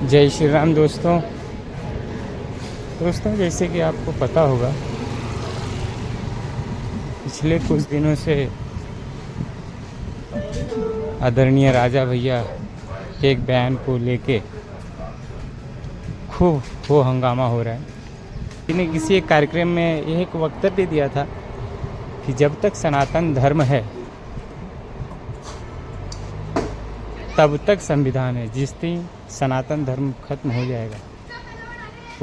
जय श्री राम दोस्तों। जैसे कि आपको पता होगा, पिछले कुछ दिनों से आदरणीय राजा भैया के एक बयान को लेके खूब हो हंगामा हो रहा है। इन्हें किसी एक कार्यक्रम में यह एक वक्तव्य दिया था कि जब तक सनातन धर्म है तब तक संविधान है। जिस दिन सनातन धर्म खत्म हो जाएगा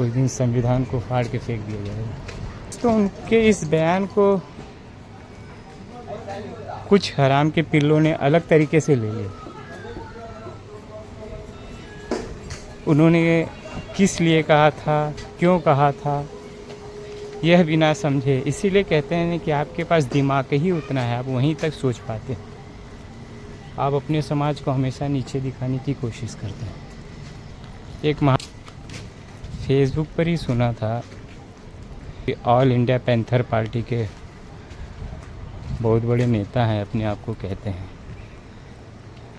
उस दिन संविधान को फाड़ के फेंक दिया जाएगा। तो उनके इस बयान को कुछ हराम के पिल्लों ने अलग तरीके से ले लिया। उन्होंने किस लिए कहा था, क्यों कहा था, यह भी ना समझे। इसीलिए कहते हैं कि आपके पास दिमाग ही उतना है, आप वहीं तक सोच पाते हैं। आप अपने समाज को हमेशा नीचे दिखाने की कोशिश करते हैं। एक फेसबुक पर ही सुना था कि ऑल इंडिया पैंथर पार्टी के बहुत बड़े नेता हैं, अपने आप को कहते हैं,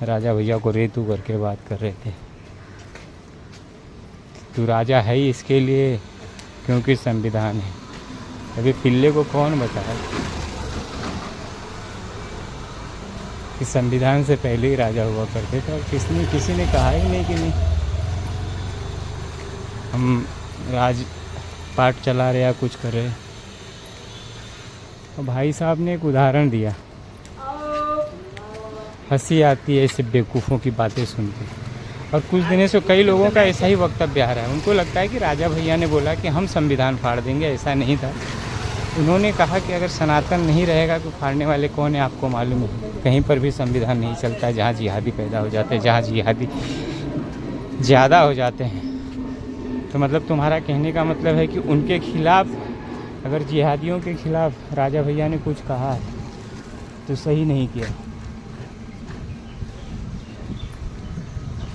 राजा भैया को रेतू करके बात कर रहे थे। तू राजा है ही इसके लिए क्योंकि संविधान है। अभी पिल्ले को कौन बताया कि संविधान से पहले ही राजा हुआ करते थे, और किसी ने कहा ही नहीं कि नहीं हम राजपाट चला रहे या कुछ कर रहे। और भाई साहब ने एक उदाहरण दिया, हंसी आती है ऐसे बेवकूफ़ों की बातें सुन के। और कुछ दिनों से कई लोगों का ऐसा ही वक्तव्य आ रहा है। उनको लगता है कि राजा भैया ने बोला कि हम संविधान फाड़ देंगे, ऐसा नहीं था। उन्होंने कहा कि अगर सनातन नहीं रहेगा तो फाड़ने वाले कौन है आपको मालूम है। कहीं पर भी संविधान नहीं चलता है जहाँ जिहादी पैदा हो जाते हैं, जहाँ जिहादी ज़्यादा हो जाते हैं। तो मतलब तुम्हारा कहने का मतलब है कि उनके खिलाफ़, अगर जिहादियों के खिलाफ़ राजा भैया ने कुछ कहा है तो सही नहीं किया।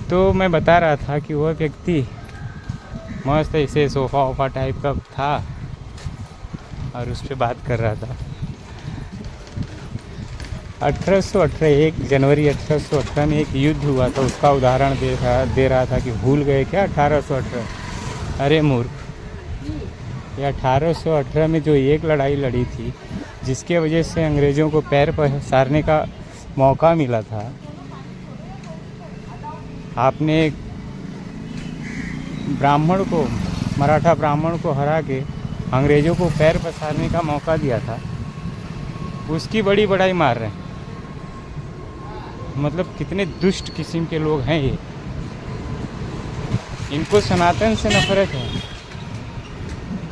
तो मैं बता रहा था कि वह व्यक्ति मस्त ऐसे सोफ़ा वोफ़ा टाइप का था और उस पर बात कर रहा था। 1 जनवरी 1818 में एक युद्ध हुआ था, उसका उदाहरण दे रहा था कि भूल गए क्या 1818। अरे मूर्ख, ये 1818 में जो एक लड़ाई लड़ी थी जिसके वजह से अंग्रेज़ों को पैर पसारने का मौका मिला था, आपने एक ब्राह्मण को, मराठा ब्राह्मण को हरा के अंग्रेज़ों को पैर पसारने का मौका दिया था, उसकी बड़ी बड़ाई मार रहे हैं। मतलब कितने दुष्ट किस्म के लोग हैं ये। इनको सनातन से नफरत है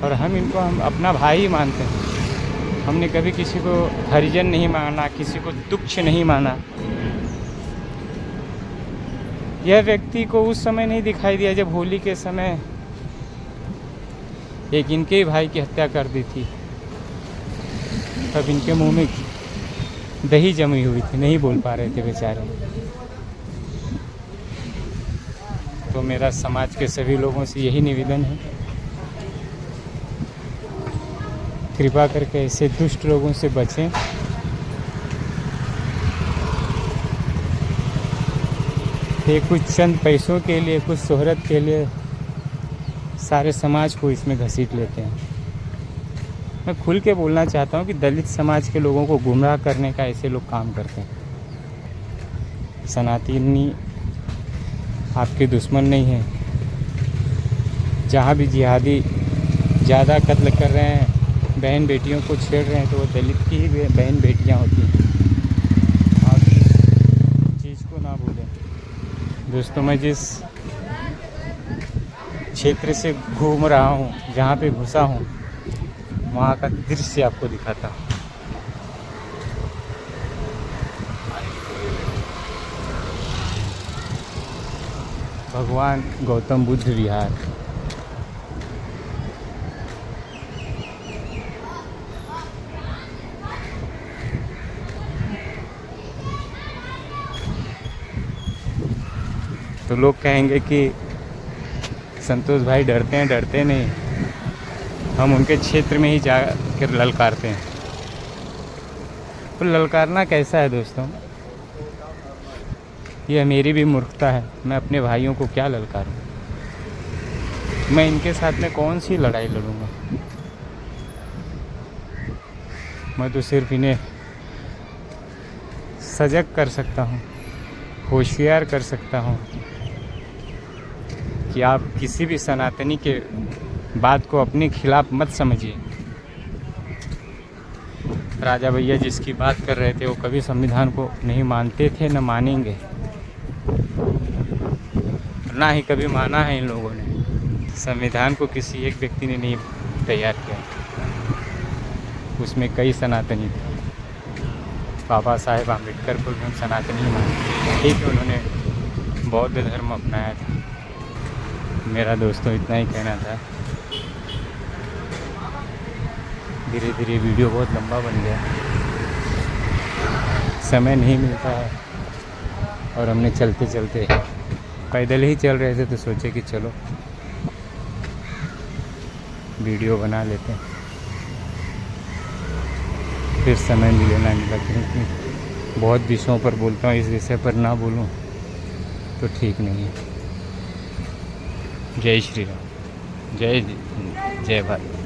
और हम अपना भाई मानते हैं। हमने कभी किसी को हरिजन नहीं माना, किसी को तुच्छ नहीं माना। यह व्यक्ति को उस समय नहीं दिखाई दिया जब होली के समय एक इनके ही भाई की हत्या कर दी थी। तब इनके मुंह में दही जमी हुई थी, नहीं बोल पा रहे थे बेचारे। तो मेरा समाज के सभी लोगों से यही निवेदन है, कृपा करके ऐसे दुष्ट लोगों से बचें। ये कुछ चंद पैसों के लिए, कुछ शोहरत के लिए सारे समाज को इसमें घसीट लेते हैं। मैं खुल के बोलना चाहता हूँ कि दलित समाज के लोगों को गुमराह करने का ऐसे लोग काम करते हैं। सनातनी आपके दुश्मन नहीं है। जहाँ भी जिहादी ज़्यादा कत्ल कर रहे हैं, बहन बेटियों को छेड़ रहे हैं, तो वो दलित की ही बहन बेटियाँ होती हैं। आप चीज़ को ना भूलें दोस्तों। मैं जिस क्षेत्र से घूम रहा हूँ, जहाँ पे घुसा हूँ, वहाँ का दृश्य आपको दिखाता हूँ। भगवान गौतम बुद्ध विहार। तो लोग कहेंगे कि संतोष भाई डरते नहीं, हम उनके क्षेत्र में ही जा कर ललकारते हैं। तो ललकारना कैसा है दोस्तों? यह मेरी भी मूर्खता है। मैं अपने भाइयों को क्या ललकारूं? मैं इनके साथ में कौन सी लड़ाई लड़ूंगा। मैं तो सिर्फ इन्हें सजग कर सकता हूँ, होशियार कर सकता हूँ कि आप किसी भी सनातनी के बात को अपने खिलाफ मत समझिए। राजा भैया जिसकी बात कर रहे थे वो कभी संविधान को नहीं मानते थे, न मानेंगे, ना ही कभी माना है इन लोगों ने। संविधान को किसी एक व्यक्ति ने नहीं तैयार किया, उसमें कई सनातनी थे। बाबा साहेब आम्बेडकर को भी हम सनातनी मानते, ठीक है, उन्होंने बौद्ध धर्म अपनाया था। मेरा दोस्तों इतना ही कहना था। धीरे धीरे वीडियो बहुत लंबा बन गया, समय नहीं मिलता है, और हमने चलते चलते पैदल ही चल रहे थे तो सोचे कि चलो वीडियो बना लेते हैं, फिर समय मिले ना मिला, क्योंकि बहुत विषयों पर बोलता हूँ, इस विषय पर ना बोलूँ तो ठीक नहीं है। जय श्री राम, जय भारत।